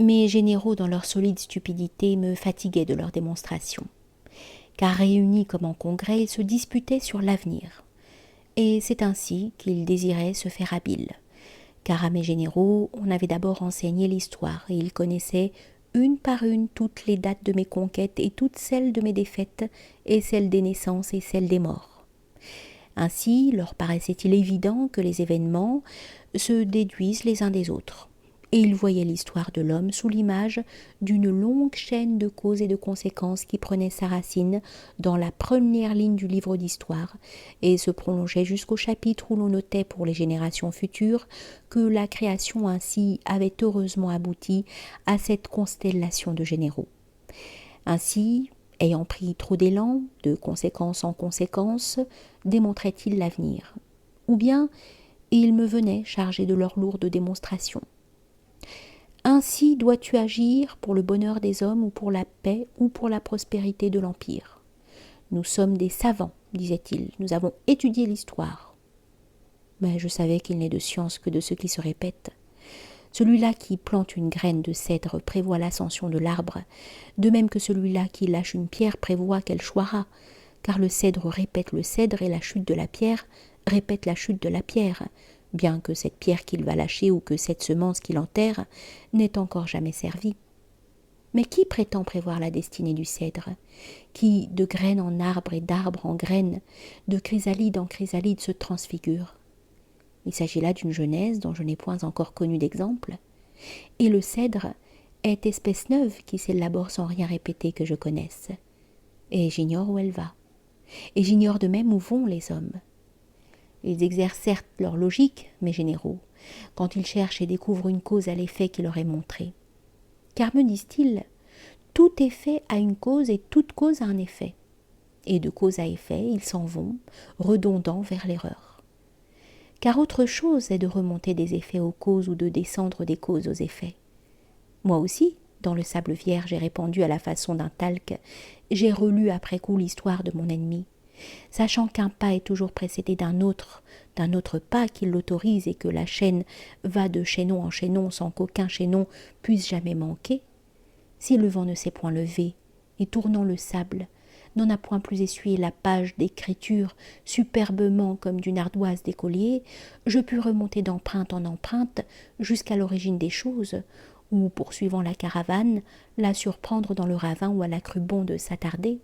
Mes généraux, dans leur solide stupidité, me fatiguaient de leurs démonstrations. Car réunis comme en congrès, ils se disputaient sur l'avenir. Et c'est ainsi qu'ils désiraient se faire habiles. Car à mes généraux, on avait d'abord enseigné l'histoire, et ils connaissaient une par une toutes les dates de mes conquêtes et toutes celles de mes défaites, et celles des naissances et celles des morts. Ainsi, leur paraissait-il évident que les événements se déduisent les uns des autres. Et ils voyaient l'histoire de l'homme sous l'image d'une longue chaîne de causes et de conséquences qui prenait sa racine dans la première ligne du livre d'histoire et se prolongeait jusqu'au chapitre où l'on notait pour les générations futures que la création ainsi avait heureusement abouti à cette constellation de généraux. Ainsi, ayant pris trop d'élan, de conséquence en conséquence, démontraient-ils l'avenir. Ou bien, ils me venaient chargés de leurs lourdes démonstrations. Ainsi dois-tu agir pour le bonheur des hommes ou pour la paix ou pour la prospérité de l'Empire. Nous sommes des savants, disait-il, nous avons étudié l'histoire. Mais je savais qu'il n'est de science que de ce qui se répète. Celui-là qui plante une graine de cèdre prévoit l'ascension de l'arbre, de même que celui-là qui lâche une pierre prévoit qu'elle choira, car le cèdre répète le cèdre et la chute de la pierre répète la chute de la pierre, bien que cette pierre qu'il va lâcher ou que cette semence qu'il enterre n'ait encore jamais servi. Mais qui prétend prévoir la destinée du cèdre, qui, de graine en arbre et d'arbre en graine, de chrysalide en chrysalide se transfigure? Il s'agit là d'une genèse dont je n'ai point encore connu d'exemple. Et le cèdre est espèce neuve qui s'élabore sans rien répéter que je connaisse. Et j'ignore où elle va. Et j'ignore de même où vont les hommes. Ils exercent certes leur logique, mes généraux, quand ils cherchent et découvrent une cause à l'effet qui leur est montré. Car me disent-ils, tout effet a une cause et toute cause a un effet. Et de cause à effet, ils s'en vont, redondant vers l'erreur. Car autre chose est de remonter des effets aux causes ou de descendre des causes aux effets. Moi aussi, dans le sable vierge et répandu à la façon d'un talc, j'ai relu après coup l'histoire de mon ennemi, sachant qu'un pas est toujours précédé d'un autre pas qui l'autorise et que la chaîne va de chaînon en chaînon sans qu'aucun chaînon puisse jamais manquer. Si le vent ne s'est point levé, et tournant le sable, n'en a point plus essuyé la page d'écriture superbement comme d'une ardoise d'écolier, je pus remonter d'empreinte en empreinte jusqu'à l'origine des choses, ou, poursuivant la caravane, la surprendre dans le ravin où elle a cru bon de s'attarder.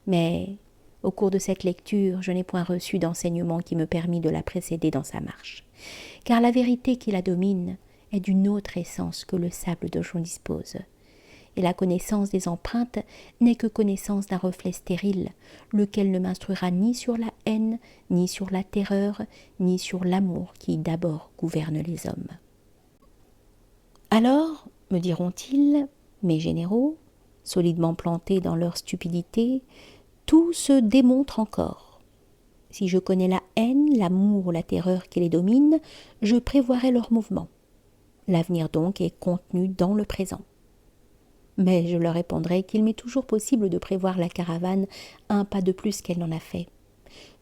Mais, au cours de cette lecture, je n'ai point reçu d'enseignement qui me permît de la précéder dans sa marche, car la vérité qui la domine est d'une autre essence que le sable dont j'en dispose. Et la connaissance des empreintes n'est que connaissance d'un reflet stérile, lequel ne m'instruira ni sur la haine, ni sur la terreur, ni sur l'amour qui d'abord gouverne les hommes. Alors, me diront-ils, mes généraux, solidement plantés dans leur stupidité, tout se démontre encore. Si je connais la haine, l'amour ou la terreur qui les domine, je prévoirai leurs mouvements. L'avenir donc est contenu dans le présent. Mais je leur répondrai qu'il m'est toujours possible de prévoir la caravane un pas de plus qu'elle n'en a fait.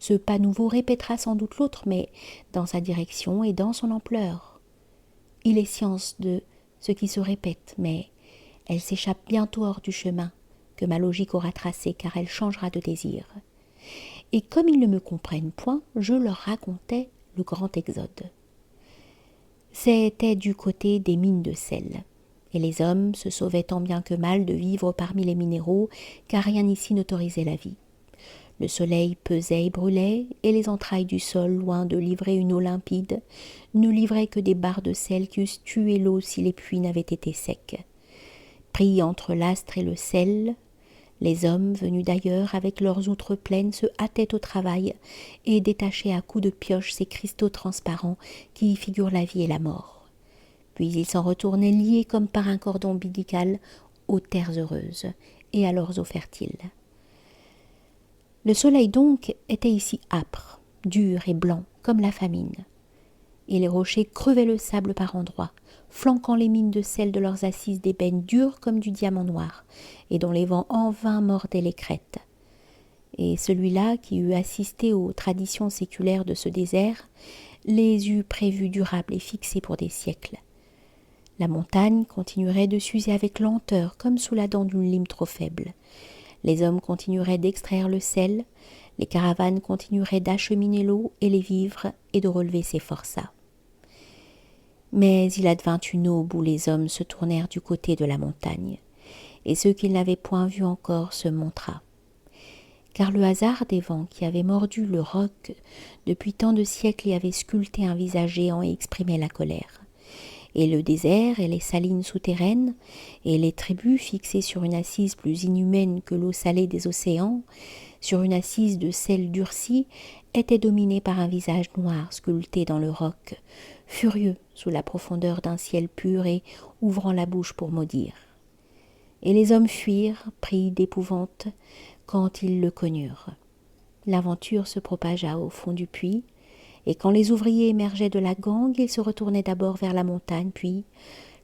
Ce pas nouveau répétera sans doute l'autre, mais dans sa direction et dans son ampleur. Il est science de ce qui se répète, mais elle s'échappe bientôt hors du chemin que ma logique aura tracé, car elle changera de désir. Et comme ils ne me comprennent point, je leur racontais le grand exode. C'était du côté des mines de sel, et les hommes se sauvaient tant bien que mal de vivre parmi les minéraux, car rien ici n'autorisait la vie. Le soleil pesait et brûlait, et les entrailles du sol, loin de livrer une eau limpide, ne livraient que des barres de sel qui eussent tué l'eau si les puits n'avaient été secs. Pris entre l'astre et le sel, les hommes venus d'ailleurs avec leurs outres pleines se hâtaient au travail et détachaient à coups de pioche ces cristaux transparents qui figurent la vie et la mort. Puis ils s'en retournaient liés comme par un cordon ombilical aux terres heureuses et à leurs eaux fertiles. Le soleil donc était ici âpre, dur et blanc comme la famine, et les rochers crevaient le sable par endroits, flanquant les mines de sel de leurs assises d'ébène dures comme du diamant noir, et dont les vents en vain mordaient les crêtes. Et celui-là, qui eût assisté aux traditions séculaires de ce désert, les eût prévus durables et fixés pour des siècles. La montagne continuerait de s'user avec lenteur, comme sous la dent d'une lime trop faible. Les hommes continueraient d'extraire le sel, les caravanes continueraient d'acheminer l'eau et les vivres et de relever ses forçats. Mais il advint une aube où les hommes se tournèrent du côté de la montagne, et ce qu'ils n'avaient point vu encore se montra. Car le hasard des vents qui avaient mordu le roc depuis tant de siècles y avait sculpté un visage géant et exprimait la colère. Et le désert et les salines souterraines, et les tribus fixées sur une assise plus inhumaine que l'eau salée des océans, sur une assise de sel durci, étaient dominés par un visage noir sculpté dans le roc, furieux sous la profondeur d'un ciel pur et ouvrant la bouche pour maudire. Et les hommes fuirent, pris d'épouvante, quand ils le connurent. L'aventure se propagea au fond du puits, et quand les ouvriers émergeaient de la gangue, ils se retournaient d'abord vers la montagne, puis,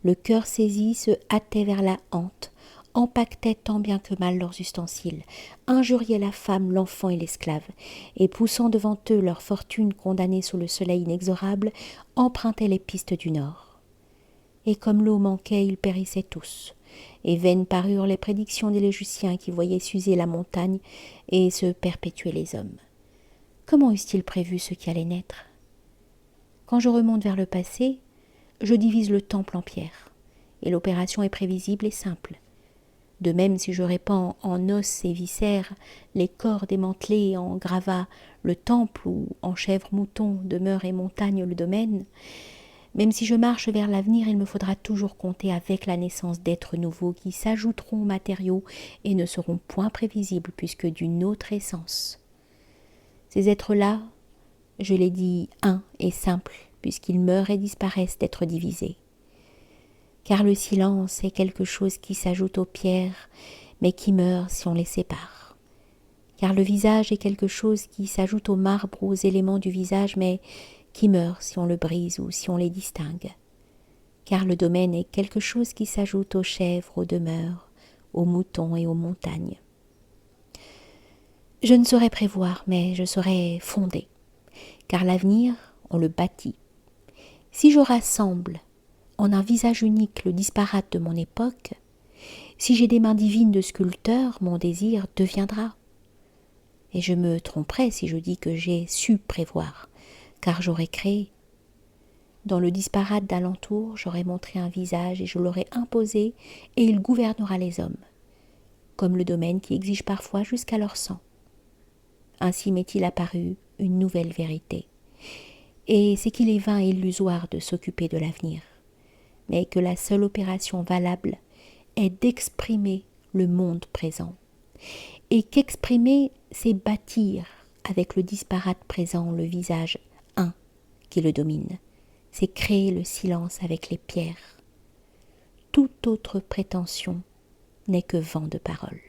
le cœur saisi, se hâtaient vers la hante, empaquetaient tant bien que mal leurs ustensiles, injuriaient la femme, l'enfant et l'esclave, et poussant devant eux leur fortune condamnée sous le soleil inexorable, empruntaient les pistes du nord. Et comme l'eau manquait, ils périssaient tous, et vaines parurent les prédictions des Légiusiens qui voyaient s'user la montagne et se perpétuer les hommes. Comment eussent-ils prévu ce qui allait naître? Quand je remonte vers le passé, je divise le temple en pierres, et l'opération est prévisible et simple. De même, si je répands en os et viscères les corps démantelés en gravats le temple ou en chèvre-mouton demeure et montagne le domaine, même si je marche vers l'avenir, il me faudra toujours compter avec la naissance d'êtres nouveaux qui s'ajouteront aux matériaux et ne seront point prévisibles puisque d'une autre essence. Ces êtres-là, je les dis un et simples, puisqu'ils meurent et disparaissent d'être divisés. Car le silence est quelque chose qui s'ajoute aux pierres, mais qui meurt si on les sépare. Car le visage est quelque chose qui s'ajoute au marbre, aux éléments du visage, mais qui meurt si on le brise ou si on les distingue. Car le domaine est quelque chose qui s'ajoute aux chèvres, aux demeures, aux moutons et aux montagnes. Je ne saurais prévoir, mais je saurais fonder, car l'avenir, on le bâtit. Si je rassemble en un visage unique le disparate de mon époque, si j'ai des mains divines de sculpteur, mon désir deviendra. Et je me tromperais si je dis que j'ai su prévoir, car j'aurais créé. Dans le disparate d'alentour, j'aurais montré un visage et je l'aurais imposé, et il gouvernera les hommes, comme le domaine qui exige parfois jusqu'à leur sang. Ainsi m'est-il apparu une nouvelle vérité. Et c'est qu'il est vain et illusoire de s'occuper de l'avenir, mais que la seule opération valable est d'exprimer le monde présent. Et qu'exprimer, c'est bâtir avec le disparate présent le visage un qui le domine. C'est créer le silence avec les pierres. Toute autre prétention n'est que vent de parole.